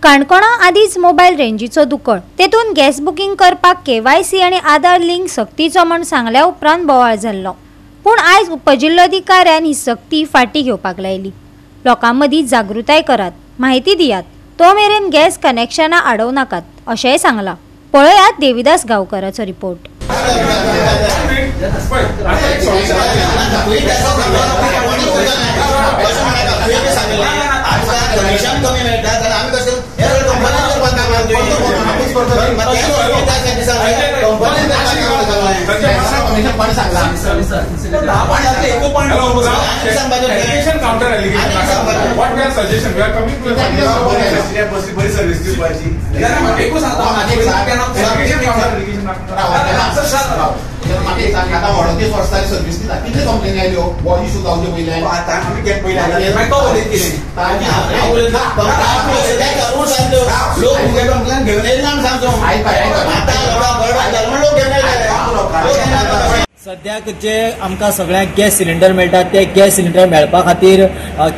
काणकोणा आदीच मोबाईल रेंजीचो दुकळ तेतून gas booking करपाक केवायसी आणि आधार लिंक सक्तीचो म्हण सांगल्या उपरांत बोवाळ जाल्लो। पूण आयज उपजिल्लोधिकाऱ्यान ही सक्ती फाटी घेवपाक लायली। लोकांमदी जागृताय करात, माहिती दियात, तो मेरेन गॅस कनेक्शनां आडोव नाकात अशेंय सांगला। पळयात देविदास गांवकाराचो रिपोर्ट। सद्याक जे आमकां सगळ्यांक गॅस सिलिंडर मेळटा ते गॅस सिलिंडर मेळपा खातीर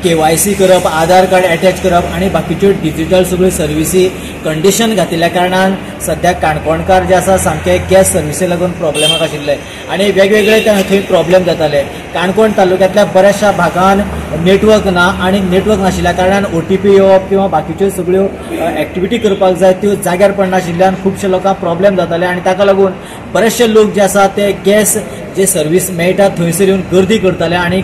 केवायसी करप, आधार कार्ड अटॅच करप आणि बाकीच्यो डिजिटल सगळ्यो सर्विसी कंडिशन घातिल्ल्या कारणान सद्याक काणकोणकार जे आसा सामके गॅस सर्विसी लागून प्रॉब्लेमाक आशिल्ले आणि वेगवेगळे थंय प्रॉब्लेम जाताले। काणकोण तालुक्यांतल्या बऱ्याचशा भागान नेटवर्क ना आणि नेटवर्क नाशिल्ल्या कारणान OTP येवप किंवा बाकीच्यो सगळ्यो एक्टिविटी करपाक जाय त्यो जाग्यार पडनाशिल्ल्यान खुबशे लोकांक प्रॉब्लेम जाताले आणि ताका लागून बरेचशे लोक जे आसा ते गॅस जे सर्विस मेळटा थंयसर येवन गर्दी करताले आणि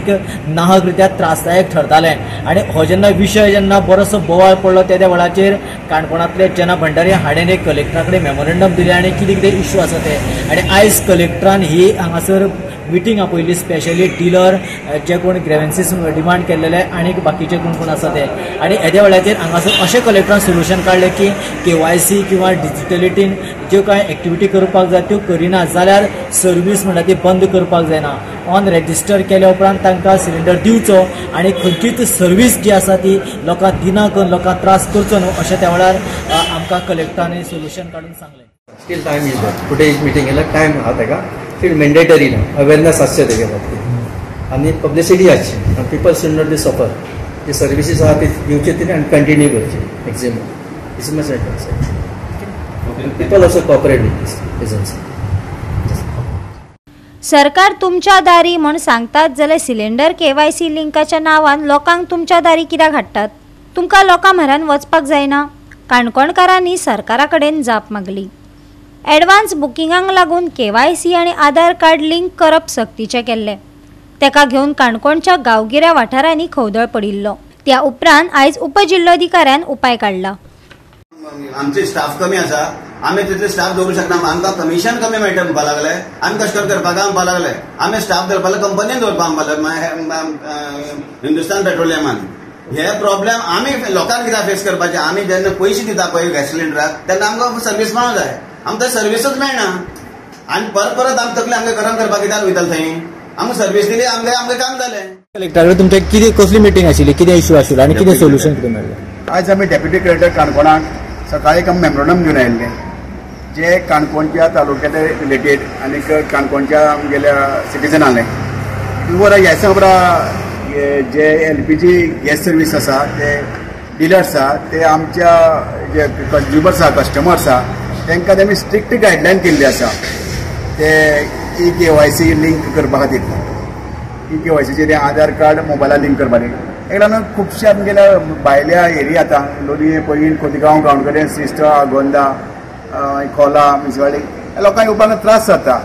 नाहक रित्या त्रासदायक ठरताले। आणि हो जेन्ना विशय जेन्ना बरोसो बोवाळ पडलो त्या वेळाचेर काणकोणांतले जना भंडारी हाणेन एक कलेक्टरा कडेन मेमोरेंडम दिले आणि कितें कितें इश्यू आसा ते आणि आयज कलेक्टरान ही हांगासर मिटींग आपयली, स्पेशली डीलर जे कोण ग्रेव्हन्सीस डिमांड केल्लेले आणि बाकीचे कोण आसा ते आणि हेद्या वेळाचेर हांगासर अशें कलेक्टरान सोल्युशन काडलें की केवायसी किंवा डिजिटलिटीन ज्यो कांय एक्टिविटी करपाक जाय त्यो करिना जाल्यार सर्वीस म्हणटा ती बंद करपाक जायना। ऑन रेजिस्टर केल्या उपरांत तांकां सिलिंडर दिवचो आणि खंयचीच सर्वीस जी आसा ती लोकांक दिना करून लोकांक त्रास करचो न्हू अशें त्या वेळार आमकां कलेक्टरांनी सोल्युशन काडून सांगलें। Still time is there. Today's meeting is like time आहा तेका still mandatory ना awareness आसचे तेगे बाबतींत आणि पब्लिसिटी आसची and people should not be suffer. जे सर्विसेस आहा ते दिवचे तरी आणि कंटिन्यू करचे maximum. This is my sentence. People also cooperate with this agency. सरकार तुमच्या दारी म्हण सांगतात जाल्यार सिलिंडर केवायसी लिंकाच्या नावान लोकांक तुमच्या दारी कित्याक हाडटात? तुमकां लोकां म्हऱ्यान वचपाक जायना? काणकोणकारांनी सरकारा कडेन जाप मागली। एडवान्स बुकिंगांक लागून केवायसी आणि आधार कार्ड लिंक करप सक्तीचे केल्ले। तेका घेवन काणकोणच्या गांवगिऱ्या वाठारांनी खवदळ पडिल्लो। त्या उपरांत आयज उपजिल्लोधिकाऱ्यान उपाय काडला। आमचे स्टाफ कमी आसा, आम्ही तितले स्टाफ दवरूंक शकना, आमकां कमिशन कमी मेळटा म्हणपा लागले, आमी कश्ट करपाक म्हणपा लागले, आमी स्टाफ धरपाक कंपनीन दवरपाक म्हणपा लागले हिंदुस्तान पेट्रोलियमान। हे प्रॉब्लेम आमी लोकांक कित्याक फेस करपाचे? आमी जेन्ना पयशे दिता पळय गॅस सिलिंडराक तेन्ना आमकां सर्वीस मेळूंक जाय, आमकां सर्विसूच मेळना आनी परत परत आमी तकले आमकां गरम करपाक कित्याक वयताले थंय? आमकां सर्वीस दिली, आमकां काम जालें। कलेक्टराक तुमचे कितें कसली मिटींग आशिल्ली, कितें इश्यू आशिल्लो आणि कितें सोल्युशन कितें मेळ्ळें? आयज आमी डेप्युटी कलेक्टर काणकोणाक सकाळी एक मेमोरेंडम घेवन आयिल्ले जे काणकोणच्या तालुक्याचे रिलेटेड आणि काणकोणच्या गेल्या सिटीजनांले वर ह्या बरा जे LPG गॅस सर्वीस आसा ते डिलर्स आसा ते आमच्या जे कंज्युमर्स आसा, कस्टमर्स आसा तांकां तेमी स्ट्रिक्ट गायडलायन केल्ली आसा ते KYC लिंक करपा खातीर। KYCचेर आधार कार्ड मोबायलार लिंक करपा खातीर एक लागून खुबशे आमगेल्या भायल्या एरिया आता लोलये, पैंगीण, खोतीगांव, गांवडोंगरे, श्रीस्थ, आगोंदा, खोला, म्युनिसिपालिटी लोकांक येवपाक त्रास जाता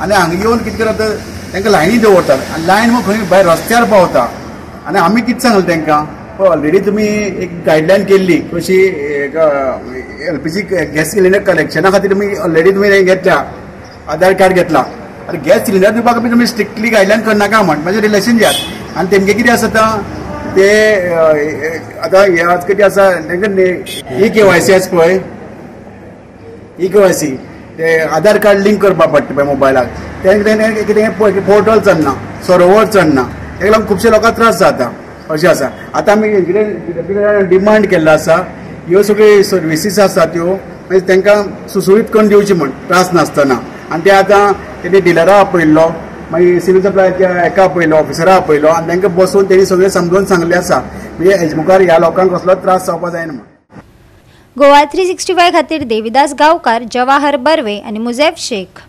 आनी हांगा येवन कितें करतात तांकां लायनी दवरतात आनी लायन मग खंय भायर रस्त्यार पावता आनी आमी कितें सांगलें तांकां पळय ऑलरेडी तुमी एक गायडलायन केल्ली कशी LPG गॅस सिलिंडर कलेक्शना खातीर तुमी ऑलरेडी तुमी हें घेतल्या, आधार कार्ड घेतला आनी गॅस सिलिंडर दिवपाक तुमी स्ट्रिक्टली गायडलायन करनाका म्हण म्हाजें रिलेशन दियात आनी तेमगे कितें आसा ते आतां हे आज कितें आसा तांकां KYC आसा पळय KYC ते आधार कार्ड लिंक करपाक पडटा पळय मोबायलाक तें कितें पोर्टल चलना, सर्वर चलना, ताका लागून खुबशे लोकांक त्रास जाता अशें आसा। आतां आमी कितें डिमांड केल्लो आसा ह्यो सगळ्यो सर्विसीस आसा त्यो मागीर तांकां सुसुळीत करून दिवची म्हण त्रास नासतना आनी ते आतां तेणी डिलरा आपयल्लो, मागीर सिव्हिल सप्लायच्या एका आपयलो, ऑफिसरा आपयलो आनी तांकां बसून तेणी सगळें समजून सांगलें आसा म्हणजे हेजे मुखार ह्या लोकांक कसलो त्रास जावपाक जायना म्हण। गोवा 365 खातीर देविदास गांवकार, जवाहर बर्वे आनी मुझैब शेख.